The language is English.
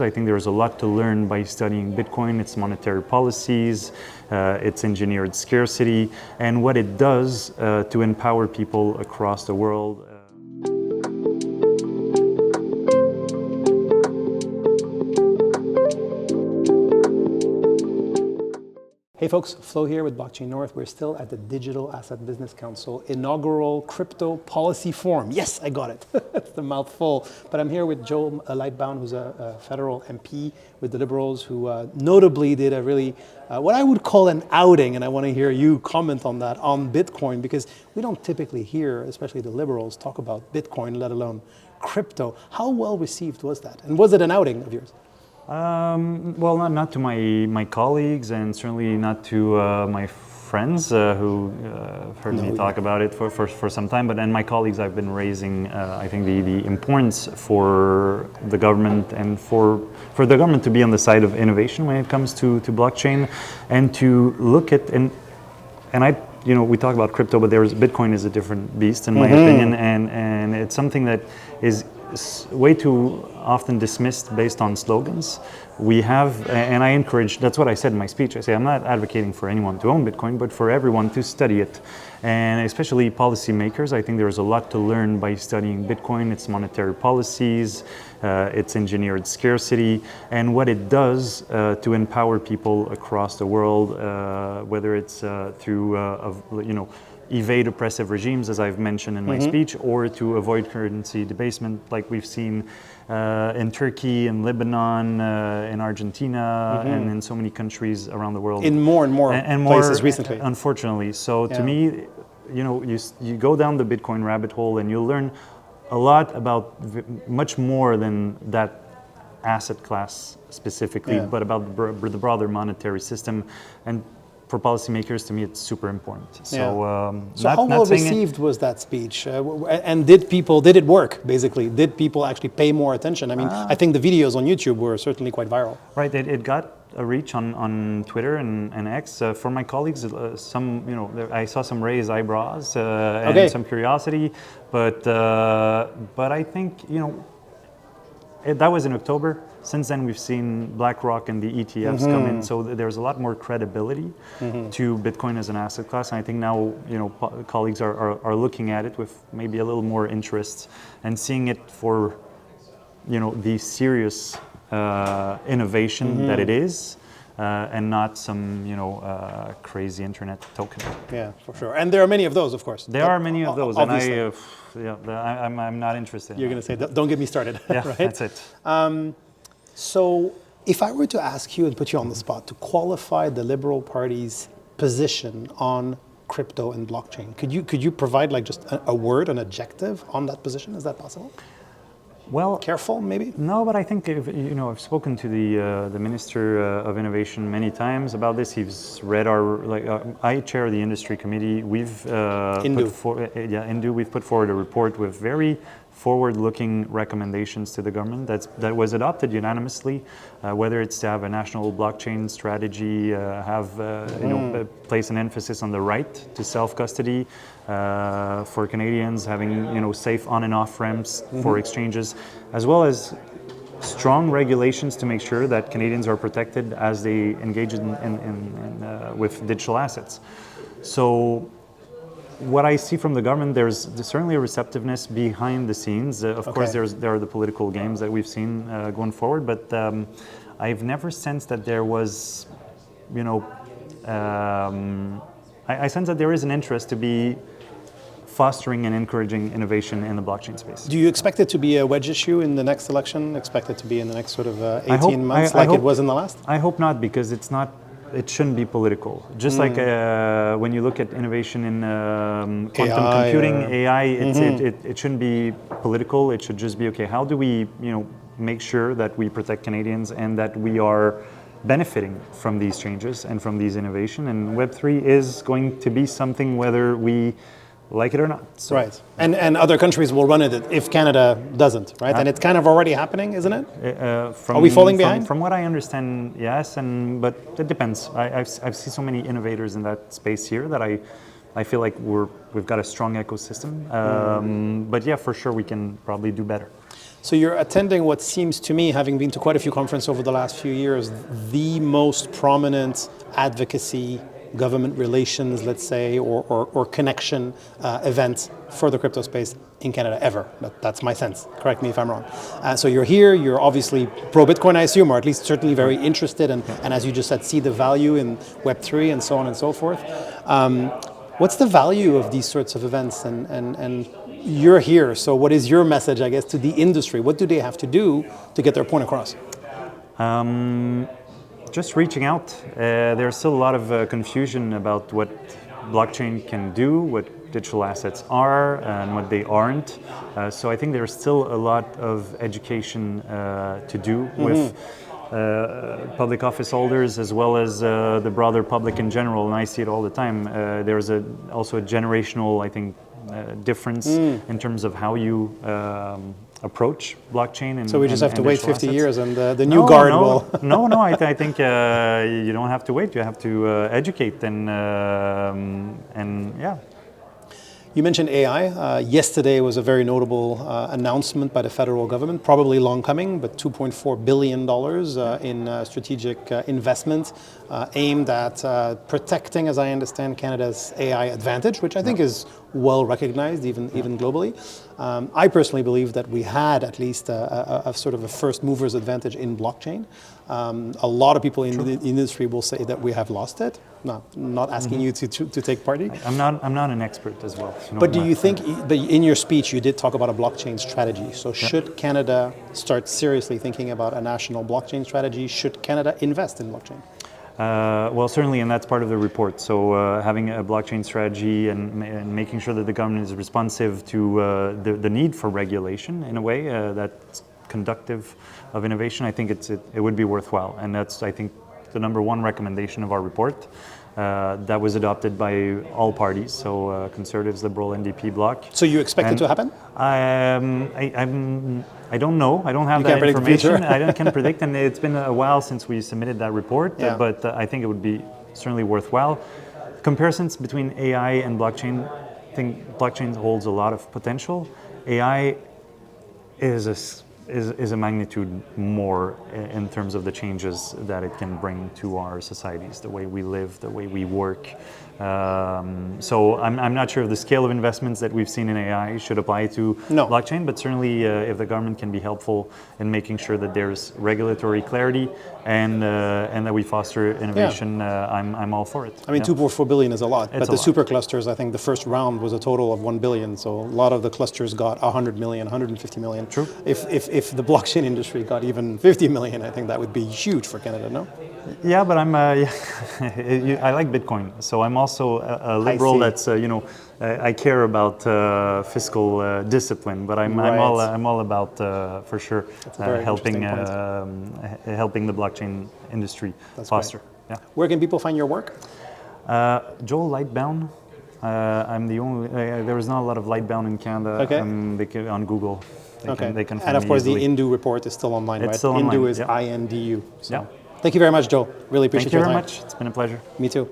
I think there's a lot to learn by studying Bitcoin, its monetary policies, its engineered scarcity, and what it does to empower people across the world. Hey folks, Flo here with Blockchain North. We're still at the Digital Asset Business Council inaugural Crypto Policy Forum. Yes, I got it. It's a mouthful. But I'm here with Jöel Lightbound, who's a federal MP with the Liberals, who notably did a really, what I would call an outing, and I want to hear you comment on that, on Bitcoin, because we don't typically hear, especially the Liberals, talk about Bitcoin, let alone crypto. How well received was that? And was it an outing of yours? Well, not to my colleagues, and certainly not to my friends who heard me talk about it for some time. But my colleagues, I've been raising, I think, the importance for the government and for the government to be on the side of innovation when it comes to blockchain, and to look at and we talk about crypto, but Bitcoin is a different beast in my opinion, and it's something that is way too often dismissed based on slogans. We have, and I encourage, that's what I said in my speech, I say I'm not advocating for anyone to own Bitcoin, but for everyone to study it. And especially policymakers, I think there's a lot to learn by studying Bitcoin, its monetary policies, its engineered scarcity, and what it does to empower people across the world, whether it's through, evade oppressive regimes, as I've mentioned in my speech, or to avoid currency debasement, like we've seen in Turkey, in Lebanon, in Argentina, and in so many countries around the world. In more and more places recently. Unfortunately. So to me, you go down the Bitcoin rabbit hole and you'll learn a lot about much more than that asset class specifically, but about the broader monetary system. And for policymakers, to me, it's super important. So, so how well received was that speech? And did it work, basically? Did people actually pay more attention? I mean, I think the videos on YouTube were certainly quite viral. Right, it got a reach on Twitter and X. For my colleagues, I saw some raised eyebrows and some curiosity, but I think, that was in October. Since then, we've seen BlackRock and the ETFs come in, so there's a lot more credibility to Bitcoin as an asset class. And I think now, colleagues are looking at it with maybe a little more interest and seeing it for, the serious innovation that it is, and not some, crazy internet token. Yeah, for sure. And there are many of those, of course. There are many of those, obviously. And I'm not interested. You're going to say, don't get me started. Yeah, right? That's it. So if I were to ask you and put you on the spot to qualify the Liberal Party's position on crypto and blockchain, could you provide like just a word, an adjective on that position? Is that possible? Well, careful, maybe? No, but I think I've spoken to the Minister of Innovation many times about this. He's read I chair the industry committee. We've we've put forward a report with very forward-looking recommendations to the government that was adopted unanimously. Whether it's to have a national blockchain strategy, place an emphasis on the right to self-custody for Canadians, having safe on and off ramps for exchanges, as well as strong regulations to make sure that Canadians are protected as they engage with digital assets. So what I see from the government, there's certainly a receptiveness behind the scenes. Of course, there are the political games that we've seen going forward, but I've never sensed that there was, I sense that there is an interest to be fostering and encouraging innovation in the blockchain space. Do you expect it to be a wedge issue in the next election? Expect it to be in the next sort of 18 months like it was in the last? I hope not, because it shouldn't be political. Just like when you look at innovation in quantum computing, AI, it shouldn't be political. It should just be, how do we make sure that we protect Canadians and that we are benefiting from these changes and from these innovation. And Web3 is going to be something whether we like it or not. So. Right. And other countries will run it if Canada doesn't, right? And it's kind of already happening, isn't it? Are we falling behind? From what I understand, yes, but it depends. I've seen so many innovators in that space here that I feel like we've got a strong ecosystem. But yeah, for sure we can probably do better. So you're attending what seems to me, having been to quite a few conferences over the last few years, the most prominent advocacy, government relations, let's say, or connection event for the crypto space in Canada ever. That's my sense. Correct me if I'm wrong. So you're here, you're obviously pro-Bitcoin, I assume, or at least certainly very interested, and as you just said, see the value in Web3 and so on and so forth. What's the value of these sorts of events? And you're here, so what is your message, I guess, to the industry? What do they have to do to get their point across? Just reaching out. There's still a lot of confusion about what blockchain can do, what digital assets are, and what they aren't. So I think there's still a lot of education to do with public office holders as well as the broader public in general, and I see it all the time. There's also a generational, I think, difference in terms of how you approach blockchain. And, so we just have to wait 50 assets. Years and the new guard will... No, I think you don't have to wait. You have to educate and yeah. You mentioned AI. Yesterday was a very notable announcement by the federal government, probably long coming, but $2.4 billion in strategic investment aimed at protecting, as I understand, Canada's AI advantage, which I think is well recognized even globally. I personally believe that we had at least a sort of a first mover's advantage in blockchain. A lot of people in the industry will say that we have lost it. Not asking you to take party. I'm not an expert as well. But do you think, but in your speech you did talk about a blockchain strategy. So should Canada start seriously thinking about a national blockchain strategy? Should Canada invest in blockchain? Well, certainly, and that's part of the report. So having a blockchain strategy and making sure that the government is responsive to the need for regulation in a way that's conductive of innovation, I think it would be worthwhile. And that's, I think, the number one recommendation of our report. That was adopted by all parties, so Conservatives, Liberal, NDP bloc. So you expect it to happen? I don't know. I don't have that information. I can't predict, and it's been a while since we submitted that report, but I think it would be certainly worthwhile. Comparisons between AI and blockchain, I think blockchain holds a lot of potential. AI is a magnitude more in terms of the changes that it can bring to our societies, the way we live, the way we work. So I'm not sure if the scale of investments that we've seen in AI should apply to blockchain, but certainly if the government can be helpful in making sure that there's regulatory clarity and that we foster innovation, I'm all for it. I mean, $2.4 billion is a lot, but the super clusters, I think the first round was a total of $1 billion. So a lot of the clusters got 100 million, 150 million. True. If the blockchain industry got even 50 million, I think that would be huge for Canada, no? Yeah, but I like Bitcoin, so I'm also a liberal. That's I care about fiscal discipline, but I'm all about for sure helping the blockchain industry foster. Yeah. Where can people find your work? Jöel Lightbound. I'm the only. There is not a lot of Lightbound in Canada. Okay. On Google. They can find and of course, easily. The Indu report is still online, right? Still Indu online. is INDU. So. Yeah. Thank you very much, Jöel. Really appreciate your time. Thank you very much. It's been a pleasure. Me too.